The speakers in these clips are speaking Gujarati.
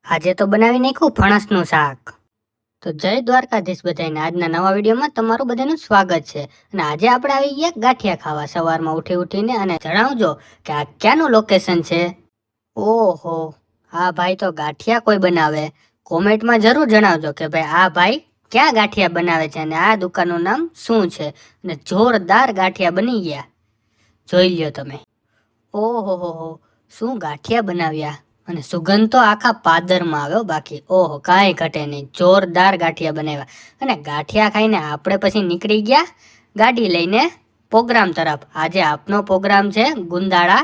આજે તો બનાવી નાખ્યું ફણસનું શાક. તો જય દ્વારકાધીશ બધાને. આજના નવા વિડીયોમાં તમારું બધાનું સ્વાગત છે. અને આજે આપણે આવી ગયા ગાંઠિયા ખાવા સવારમાં ઉઠીને. અને જણાવજો કે આ ક્યાંનું લોકેશન છે. ઓહો, આ ભાઈ તો ગાંઠિયા કોઈ બનાવે. કોમેન્ટમાં જરૂર જણાવજો કે ભાઈ આ ભાઈ ક્યાં ગાંઠિયા બનાવે છે અને આ દુકાનનું નામ શું છે. અને જોરદાર ગાંઠિયા બની ગયા, જોઈ લ્યો તમે. ઓહો હો, શું ગાંઠિયા બનાવ્યા. અને સુગંધ તો આખા પાદરમાં આવ્યો. બાકી ઓહો, કાંઈ ઘટે નહીં, જોરદાર ગાંઠિયા બનાવ્યા. અને ગાંઠિયા ખાઈને આપણે પછી નીકળી ગયા ગાડી લઈને પ્રોગ્રામ તરફ. આજે આપનો પ્રોગ્રામ છે ગુંદાળા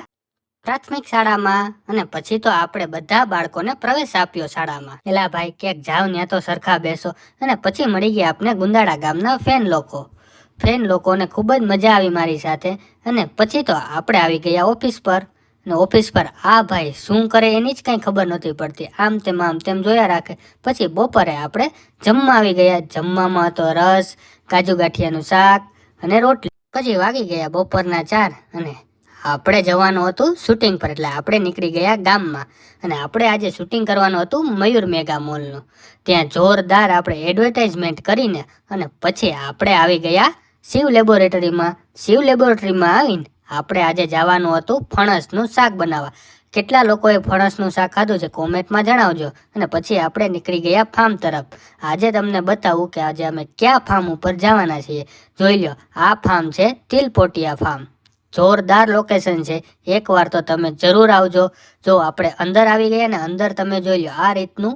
પ્રાથમિક શાળામાં. અને પછી તો આપણે બધા બાળકોને પ્રવેશ આપ્યો શાળામાં. એલા ભાઈ, ક્યાંક જાવ ત્યાં તો સરખા બેસો. અને પછી મળી ગયા આપણે ગુંદાળા ગામના ફ્રેન્ડ લોકોને ખૂબ જ મજા આવી મારી સાથે. અને પછી તો આપણે આવી ગયા ઓફિસ પર. અને ઓફિસ પર આ ભાઈ શું કરે એની જ કંઈ ખબર નહોતી પડતી. આમ તેમ જોયા રાખે. પછી બપોરે આપણે જમવા આવી ગયા. જમવામાં હતો રસ, કાજુ ગાંઠિયાનું શાક અને રોટલી. પછી વાગી ગયા બપોરના 4 અને આપણે જવાનું હતું શૂટિંગ પર. એટલે આપણે નીકળી ગયા ગામમાં. અને આપણે આજે શૂટિંગ કરવાનું હતું મયુર મેગા મોલનું. ત્યાં જોરદાર આપણે એડવર્ટાઇઝમેન્ટ કરીને અને પછી આપણે આવી ગયા શિવ લેબોરેટરીમાં આવીને આપણે આજે જવાનું હતું ફણસનું શાક બનાવવા. કેટલા લોકોએ ફણસનું શાક ખાધું છે કોમેન્ટમાં જણાવજો. અને પછી આપણે નીકળી ગયા ફાર્મ તરફ. આજે તમને બતાવું કે આજે અમે કયા ફાર્મ ઉપર જવાના છીએ. જોઈ લો, આ ફાર્મ છે તિલપોટિયા ફાર્મ. જોરદાર લોકેશન છે, એકવાર તો તમે જરૂર આવજો. જો આપણે અંદર આવી ગયા ને, અંદર તમે જોઈ લો આ રીતનું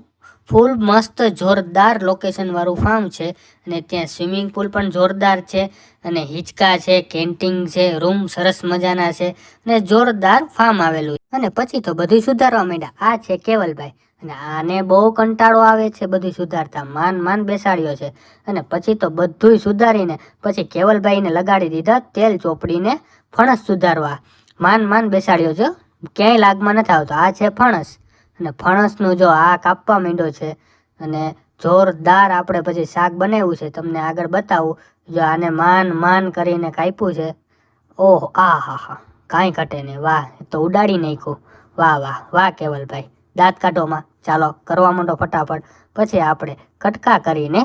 ફૂલ મસ્ત જોરદાર લોકેશન વાળું ફાર્મ છે. અને ત્યાં સ્વિમિંગ પુલ પણ જોરદાર છે. અને હિંચકા છે, કેન્ટીન છે, રૂમ સરસ મજાના છે. અને જોરદાર ફાર્મ આવેલું. અને પછી તો બધું સુધારવા માંડ્યા. આ છે કેવલભાઈ. અને આને બહુ કંટાળો આવે છે બધું સુધારતા. માન બેસાડ્યો છે. અને પછી તો બધું સુધારીને પછી કેવલભાઈને લગાડી દીધા તેલ ચોપડીને ફણસ સુધારવા. માન બેસાડ્યો છે, ક્યાંય લાગમાં નથી આવતો. આ છે ફણસ. અને ફણસનું જો આ કાપવા માંડ્યો છે. અને જોરદાર આપણે પછી શાક બનાવ્યું છે, તમને આગળ બતાવું. જો આને માન કરીને કાપ્યું છે. ઓહો, હા, કાંઈ ઘટે નહીં. વાહ, તો ઉડાડી નાખ્યું. વાહ કેવલભાઈ, દાંત કાઢોમાં. ચાલો કરવા માંડો ફટાફટ. પછી આપણે કટકા કરીને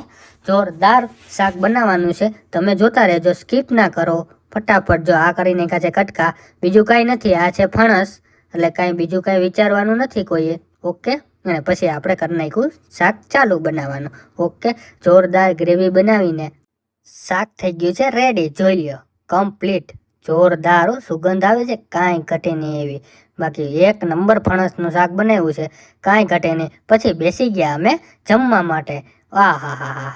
જોરદાર શાક બનાવવાનું છે. તમે જોતા રહેજો, સ્કીપ ના કરો. ફટાફટ જો આ કરી નાખ્યા છે કટકા. બીજું કાંઈ નથી, આ છે ફણસ. એટલે કાંઈ બીજું કાંઈ વિચારવાનું નથી કોઈએ. ઓકે. અને પછી આપણે કરી નાખ્યું શાક ચાલુ બનાવવાનું. ઓકે, જોરદાર ગ્રેવી બનાવીને શાક થઈ ગયું છે રેડી. જોઈ લ્યો, કમ્પ્લીટ. જોરદાર સુગંધ આવે છે, કાંઈ ઘટે નહીં એવી. બાકી 1 નંબર ફણસનું શાક બનાવ્યું છે, કાંઈ ઘટે નહીં. પછી બેસી ગયા અમે જમવા માટે. હા,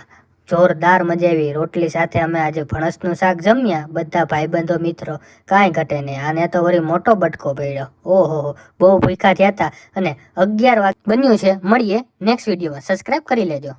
જોરદાર મજા આવી. રોટલી સાથે અમે આજે ફણસનું શાક જમ્યા, બધા ભાઈબંધો મિત્રો. કાંઈ ઘટે નહીં. આને તો વળી મોટો બટકો પડ્યો. ઓહો, બહુ ભૂખ્યા થયા હતા. અને 11 વાગે બન્યું છે. મળીએ નેક્સ્ટ વિડીયોમાં. સબસ્ક્રાઈબ કરી લેજો.